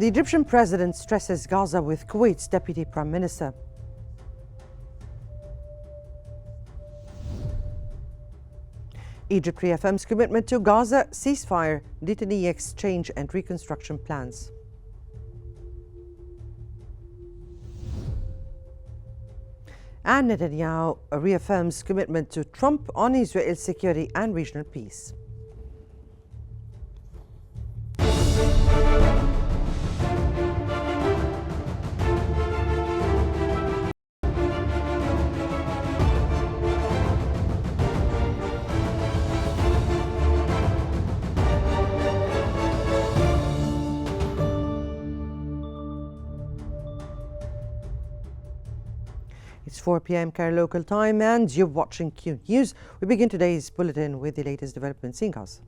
The Egyptian president stresses Gaza with Kuwait's deputy prime minister. Egypt reaffirms commitment to Gaza ceasefire, detainee exchange and reconstruction plans. And Netanyahu reaffirms commitment to Trump on Israel's security and regional peace. It's 4 p.m. Cairo local time and you're watching Qnews. We begin today's bulletin with the latest developments in Gaza.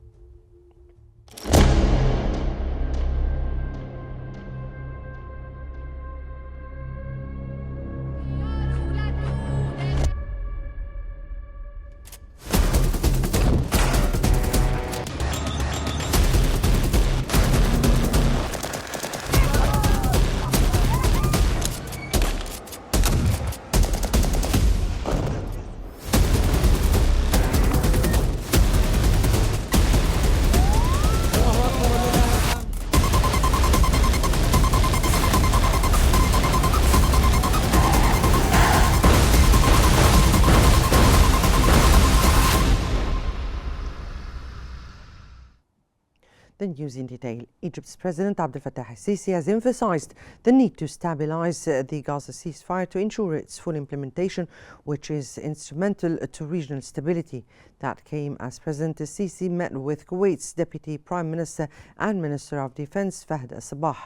The news in detail. Egypt's President Abdel Fattah al-Sisi has emphasized the need to stabilize the Gaza ceasefire to ensure its full implementation, which is instrumental to regional stability. That came as President al-Sisi met with Kuwait's Deputy Prime Minister and Minister of Defense Fahd al-Sabah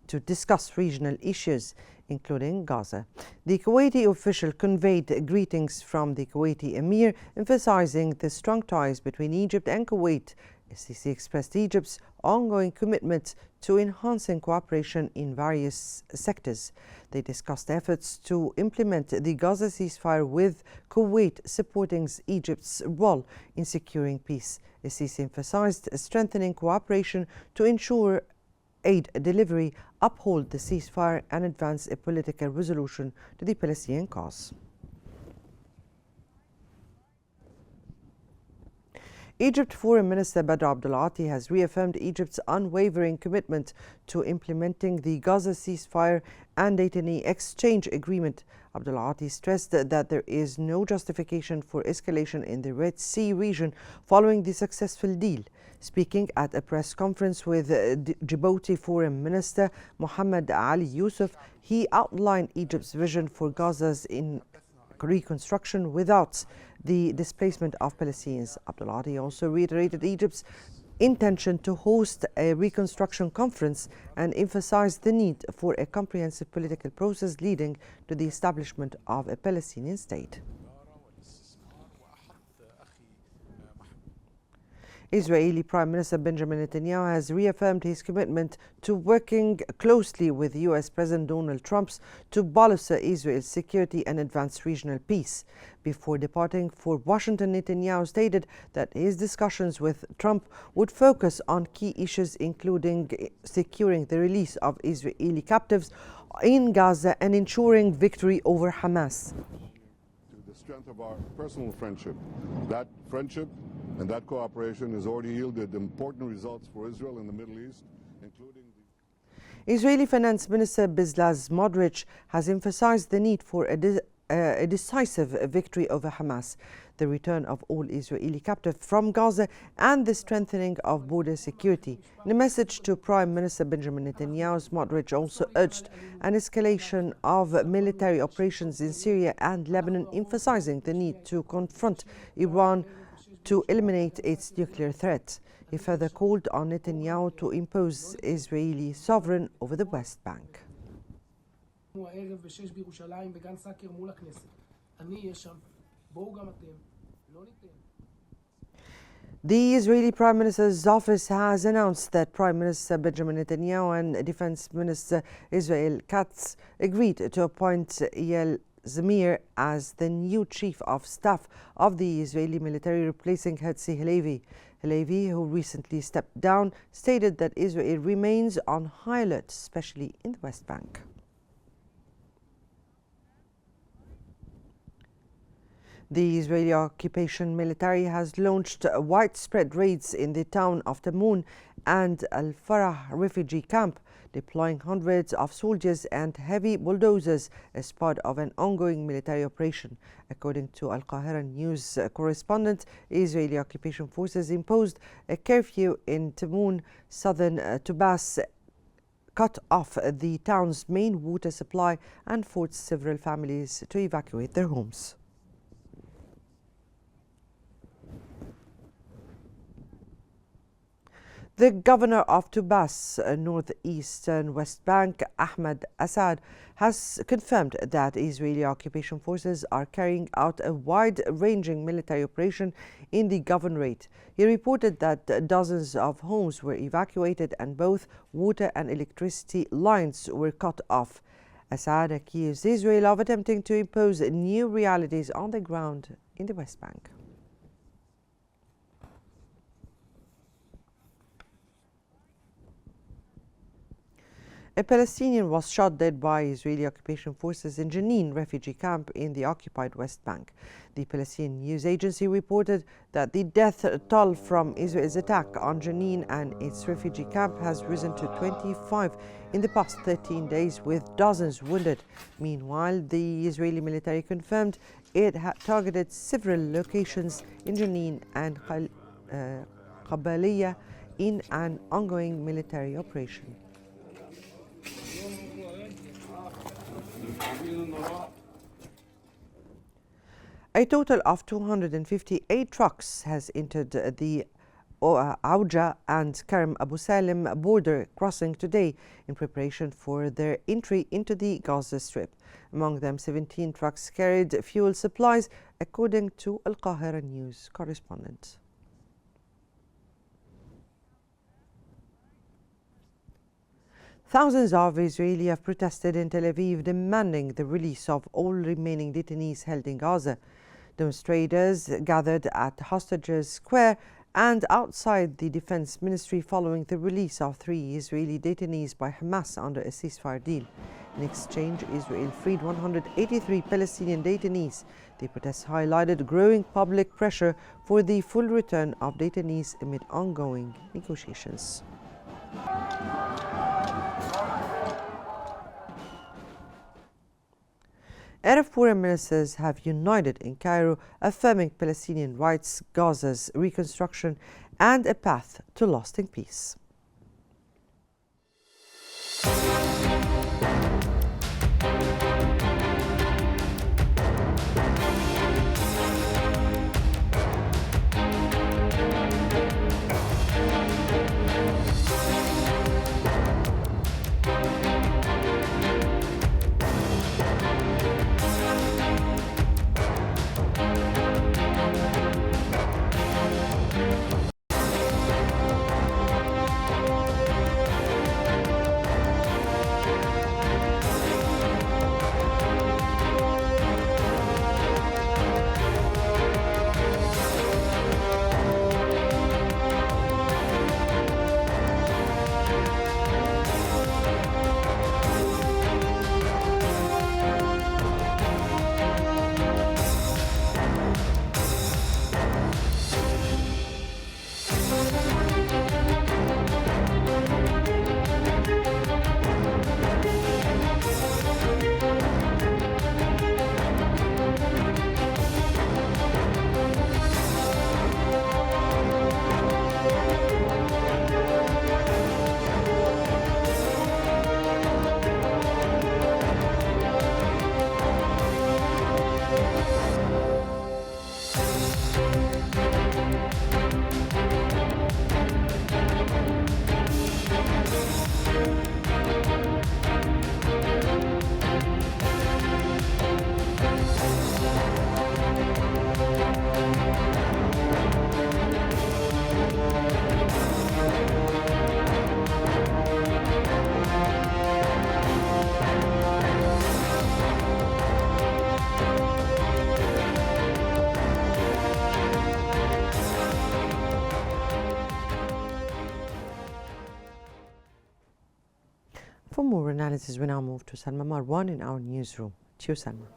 to discuss regional issues, including Gaza. The Kuwaiti official conveyed greetings from the Kuwaiti Emir, emphasizing the strong ties between Egypt and Kuwait. Sisi expressed Egypt's ongoing commitment to enhancing cooperation in various sectors. They discussed efforts to implement the Gaza ceasefire, with Kuwait supporting Egypt's role in securing peace. Sisi emphasized strengthening cooperation to ensure aid delivery, uphold the ceasefire and advance a political resolution to the Palestinian cause. Egypt Foreign Minister Badr Abdulati has reaffirmed Egypt's unwavering commitment to implementing the Gaza ceasefire and detainee exchange agreement. Abdulati stressed that there is no justification for escalation in the Red Sea region following the successful deal. Speaking at a press conference with Djibouti Foreign Minister Mohammed Ali Yusuf, he outlined Egypt's vision for Gaza's reconstruction without the displacement of Palestinians. Abdulati also reiterated Egypt's intention to host a reconstruction conference and emphasized the need for a comprehensive political process leading to the establishment of a Palestinian state. Israeli Prime Minister Benjamin Netanyahu has reaffirmed his commitment to working closely with U.S. President Donald Trump to bolster Israel's security and advance regional peace. Before departing for Washington, Netanyahu stated that his discussions with Trump would focus on key issues, including securing the release of Israeli captives in Gaza and ensuring victory over Hamas. The strength of our personal friendship, that friendship and that cooperation has already yielded important results for Israel in the Middle East, including Israeli Finance Minister Bezalel Smotrich has emphasized the need for a decisive victory over Hamas, the return of all Israeli captives from Gaza, and the strengthening of border security. In a message to Prime Minister Benjamin Netanyahu, Smotrich also urged an escalation of military operations in Syria and Lebanon, emphasizing the need to confront Iran to eliminate its nuclear threat. He further called on Netanyahu to impose Israeli sovereignty over the West Bank. The Israeli Prime Minister's office has announced that Prime Minister Benjamin Netanyahu and Defense Minister Israel Katz agreed to appoint Yael Zamir as the new chief of staff of the Israeli military, replacing Herzi Halevi. Halevi, who recently stepped down, stated that Israel remains on high alert, especially in the West Bank. The Israeli occupation military has launched widespread raids in the town of Tamun and Al-Farah refugee camp, deploying hundreds of soldiers and heavy bulldozers as part of an ongoing military operation. According to Qnews correspondent, Israeli occupation forces imposed a curfew in Tamun, southern Tubas, cut off the town's main water supply, and forced several families to evacuate their homes. The governor of Tubas, northeastern West Bank, Ahmed Assad, has confirmed that Israeli occupation forces are carrying out a wide-ranging military operation in the governorate. He reported that dozens of homes were evacuated and both water and electricity lines were cut off. Assad accused Israel of attempting to impose new realities on the ground in the West Bank. A Palestinian was shot dead by Israeli occupation forces in Jenin refugee camp in the occupied West Bank. The Palestinian news agency reported that the death toll from Israel's attack on Jenin and its refugee camp has risen to 25 in the past 13 days, with dozens wounded. Meanwhile, the Israeli military confirmed it had targeted several locations in Jenin and Qabaliyah in an ongoing military operation. A total of 258 trucks has entered the Auja and Karem Abu Salim border crossing today in preparation for their entry into the Gaza Strip. Among them, 17 trucks carried fuel supplies, according to Al News correspondent. Thousands of Israelis have protested in Tel Aviv, demanding the release of all remaining detainees held in Gaza. Demonstrators gathered at Hostages Square and outside the Defense Ministry following the release of 3 Israeli detainees by Hamas under a ceasefire deal. In exchange, Israel freed 183 Palestinian detainees. The protests highlighted growing public pressure for the full return of detainees amid ongoing negotiations. Arab foreign ministers have united in Cairo, affirming Palestinian rights, Gaza's reconstruction, and a path to lasting peace. for more analysis, we now move to Salma Marwan in our newsroom. To you, Salma.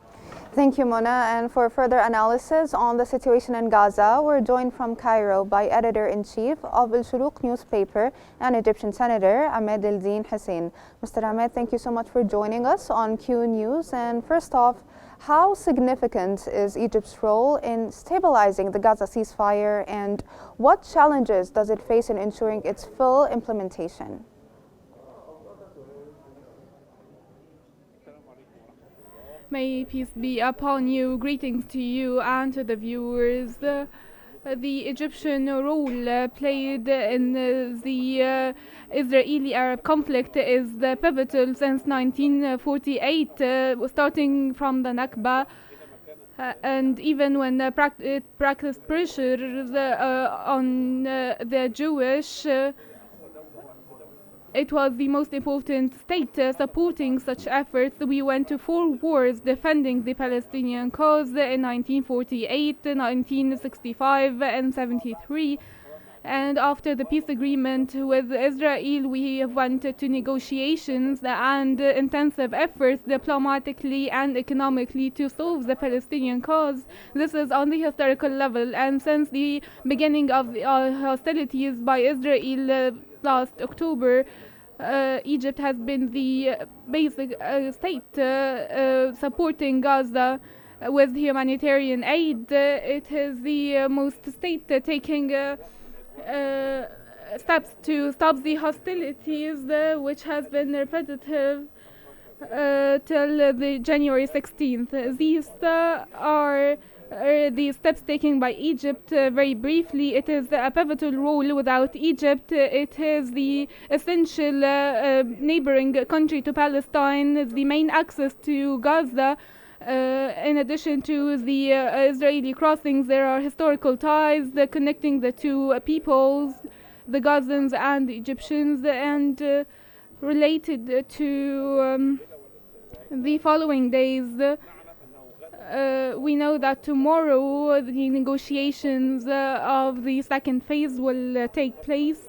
Thank you, Mona. And for further analysis on the situation in Gaza, we're joined from Cairo by Editor-in-Chief of Al-Shuruq newspaper and Egyptian Senator Ahmed El-Din Hussein. Mr. Ahmed, thank you so much for joining us on Q News. And first off, how significant is Egypt's role in stabilizing the Gaza ceasefire, and what challenges does it face in ensuring its full implementation? May peace be upon you. Greetings to you and to the viewers. The Egyptian role played in the Israeli-Arab conflict is pivotal since 1948, starting from the Nakba, and even when it practiced pressure on the Jewish. It was the most important state supporting such efforts. We went to 4 wars defending the Palestinian cause in 1948, 1965 and 73. And after the peace agreement with Israel, we went to negotiations and intensive efforts diplomatically and economically to solve the Palestinian cause. This is on the historical level, and since the beginning of the hostilities by Israel last October, Egypt has been the basic state supporting Gaza with humanitarian aid. It is the most state taking steps to stop the hostilities, which has been repetitive till the January 16th. These are the steps taken by Egypt. Very briefly, it is a pivotal role. Without Egypt, it is the essential neighboring country to Palestine, the main access to Gaza. In addition to the Israeli crossings, there are historical ties connecting the two peoples, the Gazans and the Egyptians, and related to the following days. We know that tomorrow the negotiations of the second phase will take place.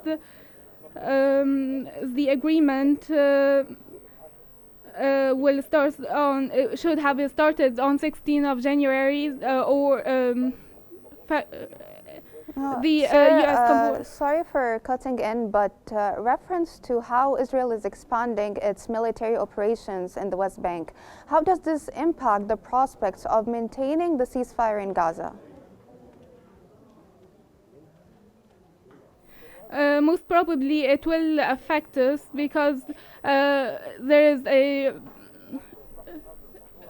The agreement will start on should have started on 16th of January Sorry for cutting in, but reference to how Israel is expanding its military operations in the West Bank, how does this impact the prospects of maintaining the ceasefire in Gaza? Most probably it will affect us because there is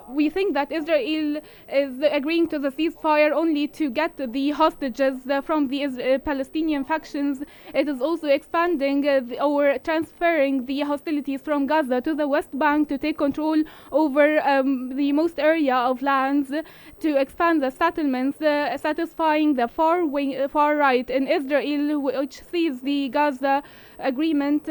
we think that Israel is agreeing to the ceasefire only to get the hostages from the Palestinian factions. It is also expanding or transferring the hostilities from Gaza to the West Bank to take control over the most area of lands, to expand the settlements, satisfying the far right in Israel, which sees the Gaza agreement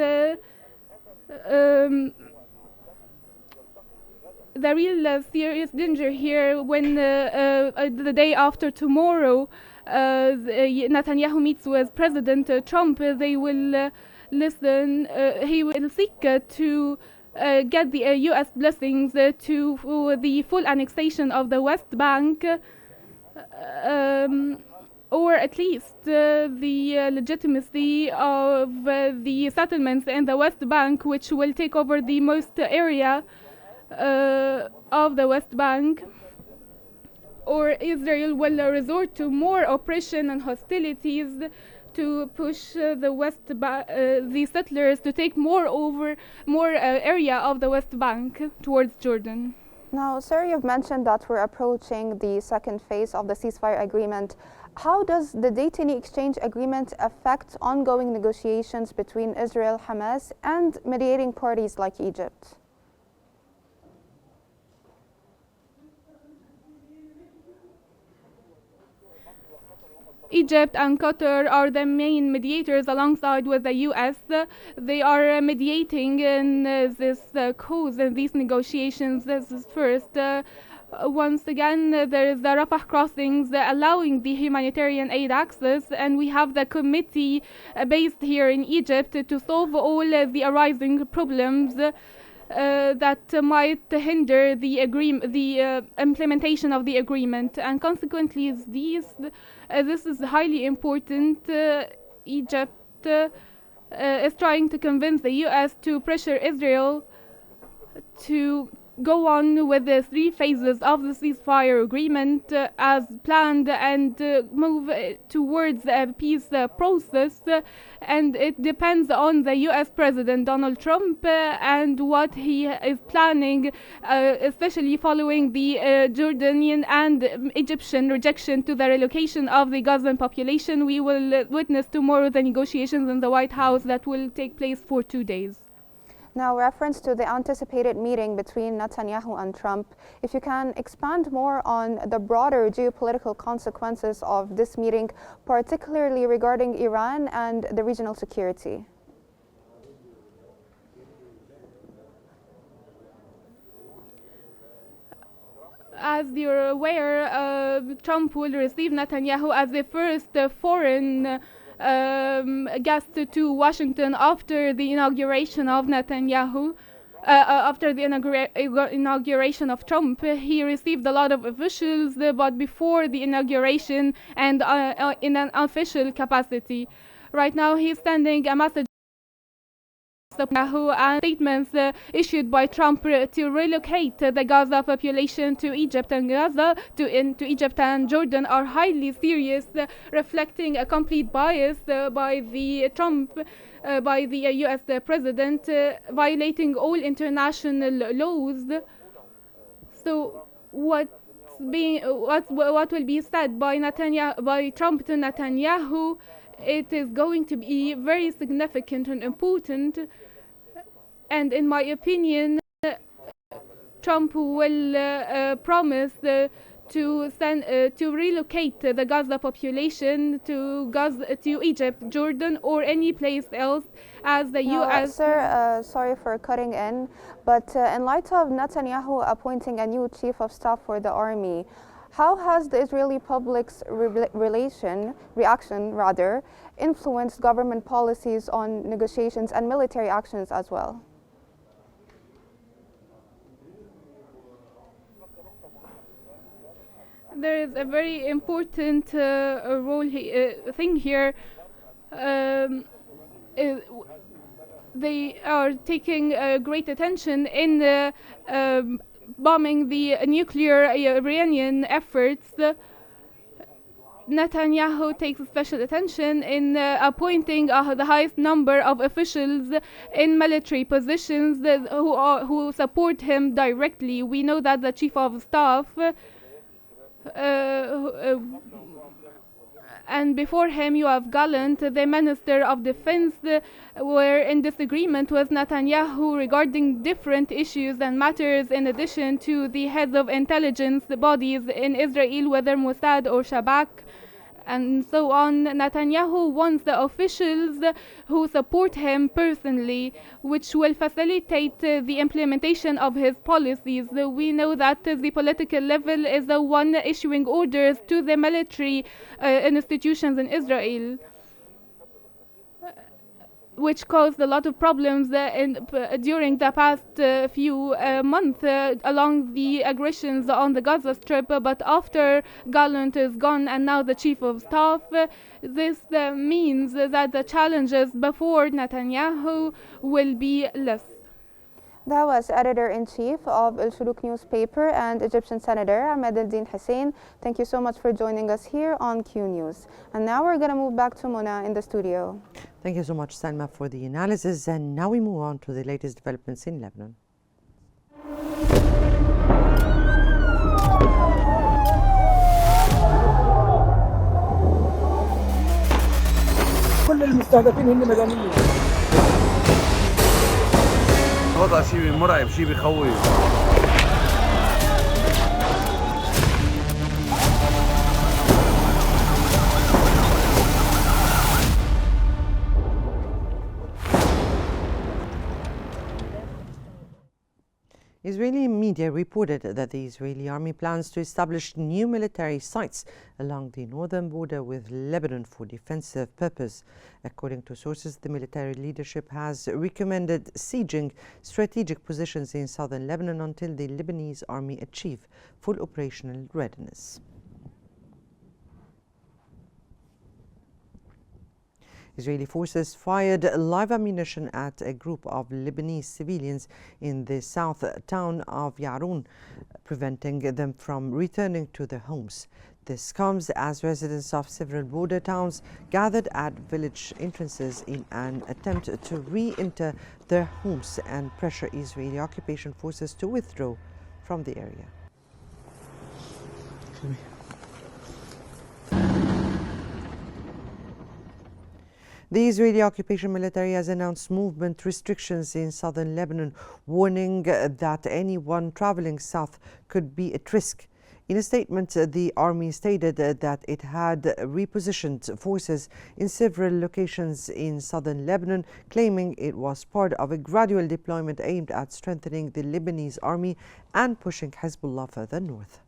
the real serious danger here when the day after tomorrow Netanyahu meets with President Trump. They will listen, he will seek to get the US blessings to the full annexation of the West Bank, or at least the legitimacy of the settlements in the West Bank, which will take over the most area of the West Bank, or Israel will resort to more oppression and hostilities to push the settlers to take more area of the West Bank towards Jordan. Now, sir, you've mentioned that we're approaching the second phase of the ceasefire agreement. How does the detainee exchange agreement affect ongoing negotiations between Israel, Hamas, and mediating parties like Egypt? Egypt and Qatar are the main mediators alongside with the US. They are mediating in this cause in these negotiations. This is first. Once again, there is the Rafah crossings allowing the humanitarian aid access, and we have the committee based here in Egypt to solve all the arising problems. that might hinder the implementation of the agreement, and consequently this is highly important. Egypt is trying to convince the US to pressure Israel to go on with the 3 phases of the ceasefire agreement as planned, and move towards a peace process, and it depends on the US President Donald Trump and what he is planning, especially following the Jordanian and Egyptian rejection to the relocation of the Gazan population. We will witness tomorrow the negotiations in the White House that will take place for 2 days. Now, reference to the anticipated meeting between Netanyahu and Trump, if you can expand more on the broader geopolitical consequences of this meeting, particularly regarding Iran and the regional security. As you're aware, Trump will receive Netanyahu as the first foreign guest to Washington after the inauguration of Netanyahu. After the inauguration of Trump, he received a lot of officials, but before the inauguration and in an official capacity. Right now, he's sending a message and statements issued by Trump to relocate the Gaza population to Egypt and to Egypt and Jordan are highly serious, reflecting a complete bias by the US president, violating all international laws. So what will be said by Trump to Netanyahu, it is going to be very significant and important, and in my opinion, Trump will promise to relocate the Gaza population to Egypt, Jordan, or any place else, as the U.S. Sir, sorry for cutting in, but in light of Netanyahu appointing a new chief of staff for the army, how has the Israeli public's reaction influenced government policies on negotiations and military actions as well? There is a very important thing here. They are taking great attention in bombing the nuclear Iranian efforts. Netanyahu takes special attention in appointing the highest number of officials in military positions who support him directly. We know that the chief of staff and before him you have Gallant, the Minister of Defense, were in disagreement with Netanyahu regarding different issues and matters, in addition to the heads of intelligence bodies in Israel, whether Mossad or Shabak, and so on. Netanyahu wants the officials who support him personally, which will facilitate the implementation of his policies. We know that the political level is the one issuing orders to the military institutions in Israel, which caused a lot of problems during the past few months along the aggressions on the Gaza Strip. But after Gallant is gone and now the chief of staff, this means that the challenges before Netanyahu will be less. That was Editor-in-Chief of Al-Shuruk newspaper and Egyptian Senator Ahmed Al-Din Hussein. Thank you so much for joining us here on Q News. And now we're going to move back to Mona in the studio. Thank you so much, Salma, for the analysis. And now we move on to the latest developments in Lebanon. كل المستهدفين هن مدنيين. وضع شيء مرعب، شيء بخوف. Israeli media reported that the Israeli army plans to establish new military sites along the northern border with Lebanon for defensive purpose. According to sources, the military leadership has recommended sieging strategic positions in southern Lebanon until the Lebanese army achieve full operational readiness. Israeli forces fired live ammunition at a group of Lebanese civilians in the south town of Yaroun, preventing them from returning to their homes. This comes as residents of several border towns gathered at village entrances in an attempt to re-enter their homes and pressure Israeli occupation forces to withdraw from the area. The Israeli occupation military has announced movement restrictions in southern Lebanon, warning that anyone traveling south could be at risk. In a statement, the army stated that it had repositioned forces in several locations in southern Lebanon, claiming it was part of a gradual deployment aimed at strengthening the Lebanese army and pushing Hezbollah further north.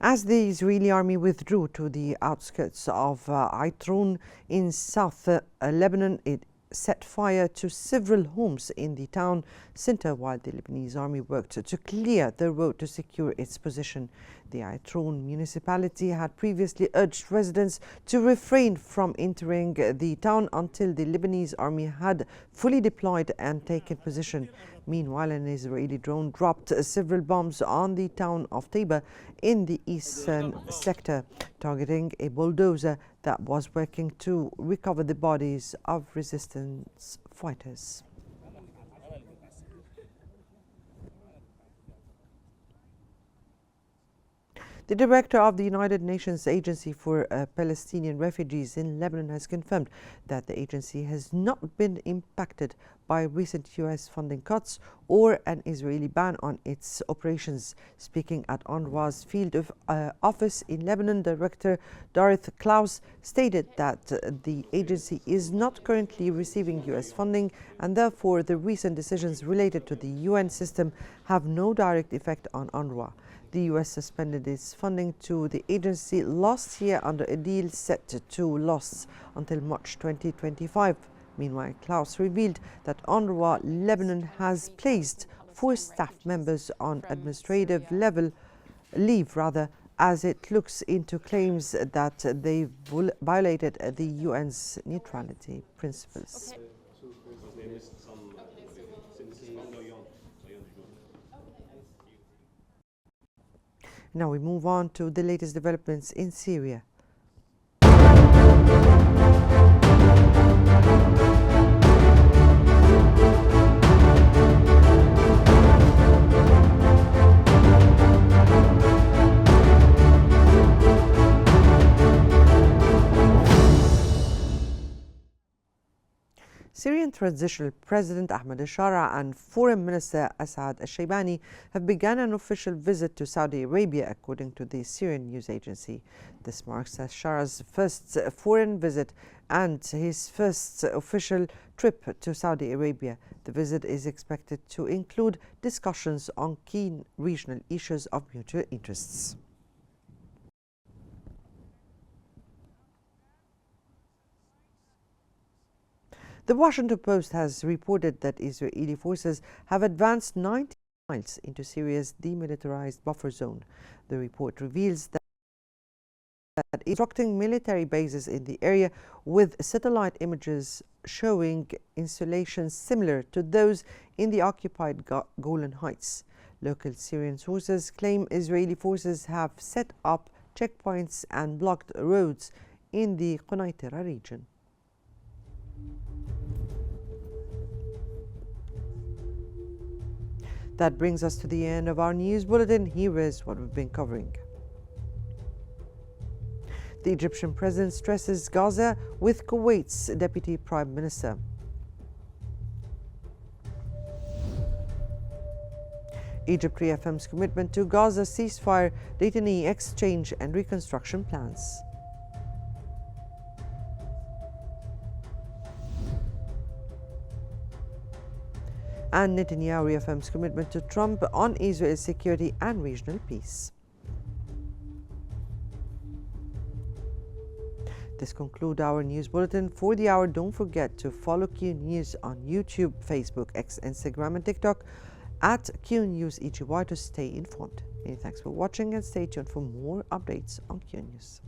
As the Israeli army withdrew to the outskirts of Aitrun in south Lebanon, it set fire to several homes in the town center while the Lebanese army worked to clear the road to secure its position. The Aitrun municipality had previously urged residents to refrain from entering the town until the Lebanese army had fully deployed and taken position. Meanwhile, an Israeli drone dropped several bombs on the town of Taiba in the eastern sector, targeting a bulldozer that was working to recover the bodies of resistance fighters. The director of the United Nations Agency for Palestinian Refugees in Lebanon has confirmed that the agency has not been impacted by recent U.S. funding cuts or an Israeli ban on its operations. Speaking at UNRWA's field of office in Lebanon, Director Dorothy Klaus stated that the agency is not currently receiving U.S. funding, and therefore the recent decisions related to the UN system have no direct effect on UNRWA. The U.S. suspended its funding to the agency last year under a deal set to last until March 2025. Meanwhile, Klaus revealed that UNRWA Lebanon has placed 4 staff members on administrative leave, as it looks into claims that they violated the UN's neutrality principles. Now we move on to the latest developments in Syria. Syrian Transitional President Ahmed al-Shara and Foreign Minister Asad al-Shaybani have begun an official visit to Saudi Arabia, according to the Syrian news agency. This marks al-Shara's first foreign visit and his first official trip to Saudi Arabia. The visit is expected to include discussions on key regional issues of mutual interests. The Washington Post has reported that Israeli forces have advanced 90 miles into Syria's demilitarized buffer zone. The report reveals that instructing military bases in the area with satellite images showing installations similar to those in the occupied Golan Heights. Local Syrian sources claim Israeli forces have set up checkpoints and blocked roads in the Qnews region. That brings us to the end of our news bulletin. Here is what we've been covering. The Egyptian president stresses Gaza with Kuwait's deputy prime minister. Egypt reaffirms commitment to Gaza ceasefire, detainee exchange and reconstruction plans. and Netanyahu reaffirms commitment to Trump on Israel's security and regional peace. This concludes our news bulletin for the hour. Don't forget to follow Q News on YouTube, Facebook, X, Instagram, and TikTok at Q News EGY to stay informed. Many thanks for watching and stay tuned for more updates on Q News.